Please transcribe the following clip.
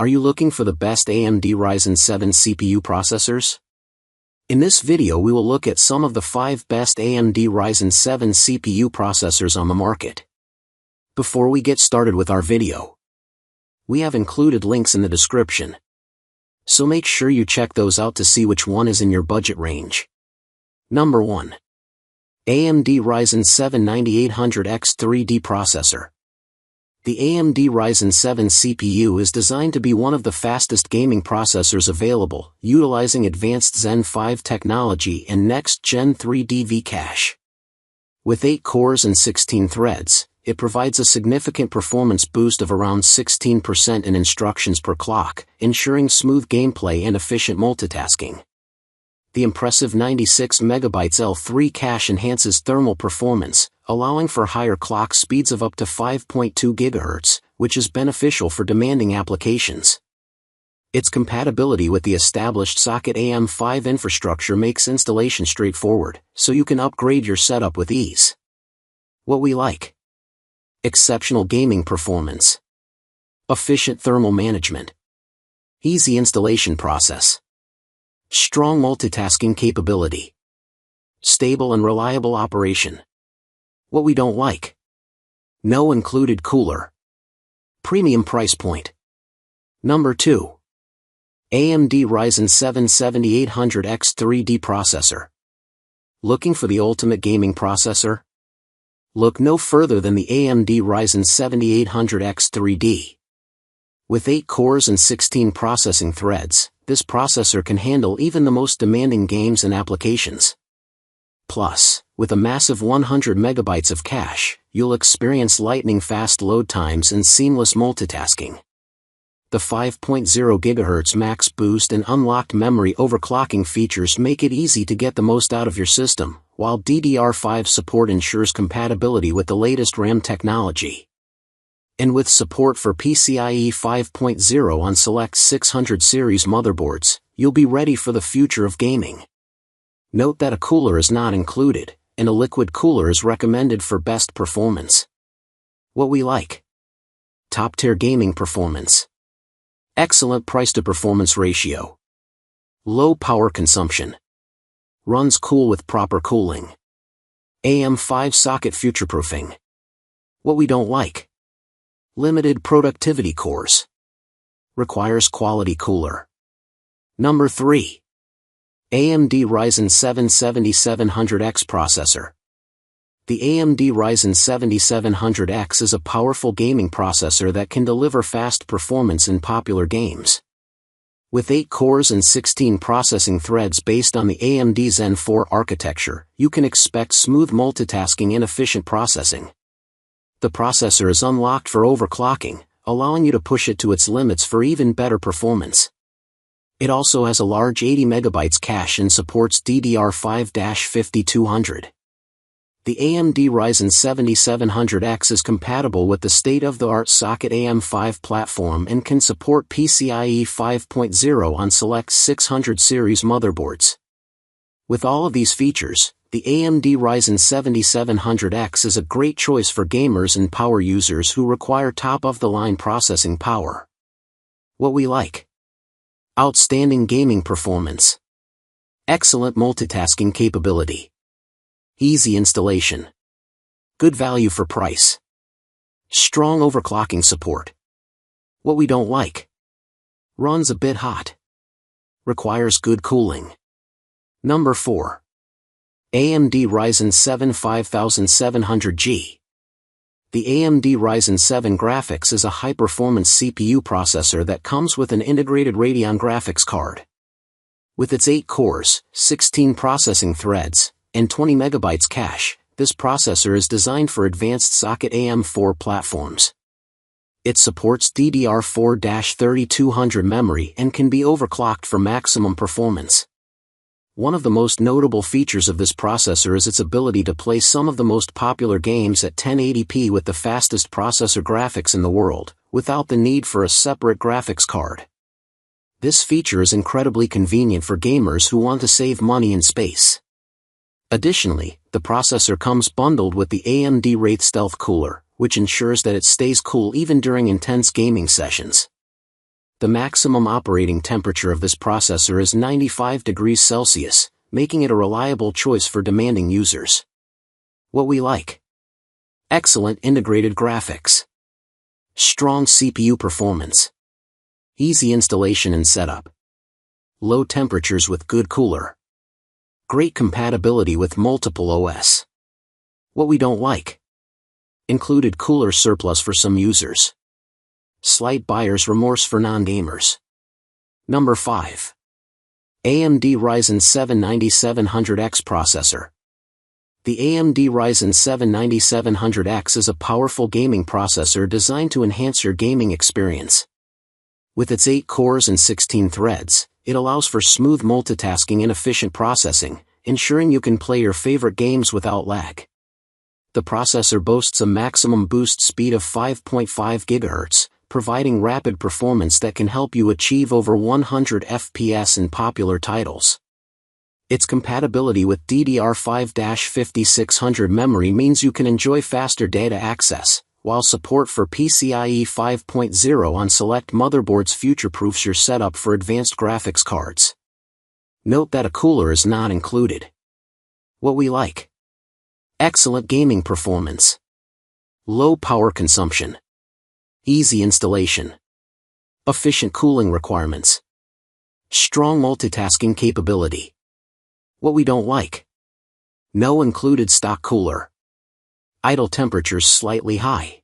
Are you looking for the best AMD Ryzen 7 CPU processors? In this video we will look at some of the 5 best AMD Ryzen 7 CPU processors on the market. Before we get started with our video, we have included links in the description, so make sure you check those out to see which one is in your budget range. Number 1. AMD Ryzen 7 9800X 3D Processor. The AMD Ryzen 7 CPU is designed to be one of the fastest gaming processors available, utilizing advanced Zen 5 technology and next-gen 3D V-Cache. With 8 cores and 16 threads, it provides a significant performance boost of around 16% in instructions per clock, ensuring smooth gameplay and efficient multitasking. The impressive 96 MB L3 cache enhances thermal performance, allowing for higher clock speeds of up to 5.2 GHz, which is beneficial for demanding applications. Its compatibility with the established socket AM5 infrastructure makes installation straightforward, so you can upgrade your setup with ease. What we like: exceptional gaming performance, efficient thermal management, easy installation process, strong multitasking capability, stable and reliable operation. What we don't like: no included cooler. Premium price point. Number 2. AMD Ryzen 7 7800X 3D Processor. Looking for the ultimate gaming processor? Look no further than the AMD Ryzen 7800X 3D. With 8 cores and 16 processing threads, this processor can handle even the most demanding games and applications. Plus, with a massive 100 MB of cache, you'll experience lightning-fast load times and seamless multitasking. The 5.0 GHz max boost and unlocked memory overclocking features make it easy to get the most out of your system, while DDR5 support ensures compatibility with the latest RAM technology. And with support for PCIe 5.0 on select 600 series motherboards, you'll be ready for the future of gaming. Note that a cooler is not included, and a liquid cooler is recommended for best performance. What we like: top-tier gaming performance, excellent price-to-performance ratio, low power consumption, runs cool with proper cooling, AM5 socket future-proofing. What we don't like: limited productivity cores, requires quality cooler. Number 3. AMD Ryzen 7 7700X Processor. The AMD Ryzen 7700X is a powerful gaming processor that can deliver fast performance in popular games. With 8 cores and 16 processing threads based on the AMD Zen 4 architecture, you can expect smooth multitasking and efficient processing. The processor is unlocked for overclocking, allowing you to push it to its limits for even better performance. It also has a large 80 MB cache and supports DDR5-5200. The AMD Ryzen 7700X is compatible with the state-of-the-art socket AM5 platform and can support PCIe 5.0 on select 600 series motherboards. With all of these features, the AMD Ryzen 7700X is a great choice for gamers and power users who require top-of-the-line processing power. What we like: outstanding gaming performance, excellent multitasking capability, easy installation, good value for price, strong overclocking support. What we don't like: runs a bit hot, requires good cooling. Number 4. AMD Ryzen 7 5700G. The AMD Ryzen 7 Graphics is a high-performance CPU processor that comes with an integrated Radeon Graphics card. With its 8 cores, 16 processing threads, and 20 MB cache, this processor is designed for advanced socket AM4 platforms. It supports DDR4-3200 memory and can be overclocked for maximum performance. One of the most notable features of this processor is its ability to play some of the most popular games at 1080p with the fastest processor graphics in the world, without the need for a separate graphics card. This feature is incredibly convenient for gamers who want to save money and space. Additionally, the processor comes bundled with the AMD Wraith Stealth Cooler, which ensures that it stays cool even during intense gaming sessions. The maximum operating temperature of this processor is 95 degrees Celsius, making it a reliable choice for demanding users. What we like: excellent integrated graphics, strong CPU performance, easy installation and setup, low temperatures with good cooler, great compatibility with multiple OS. What we don't like: included cooler surplus for some users, slight buyer's remorse for non-gamers. Number 5. AMD Ryzen 7 9700X processor. The AMD Ryzen 7 9700X is a powerful gaming processor designed to enhance your gaming experience. With its 8 cores and 16 threads, it allows for smooth multitasking and efficient processing, ensuring you can play your favorite games without lag. The processor boasts a maximum boost speed of 5.5 GHz, providing rapid performance that can help you achieve over 100 FPS in popular titles. Its compatibility with DDR5-5600 memory means you can enjoy faster data access, while support for PCIe 5.0 on select motherboards future-proofs your setup for advanced graphics cards. Note that a cooler is not included. What we like: excellent gaming performance, low power consumption, easy installation, efficient cooling requirements, strong multitasking capability. What we don't like: no included stock cooler, idle temperatures slightly high,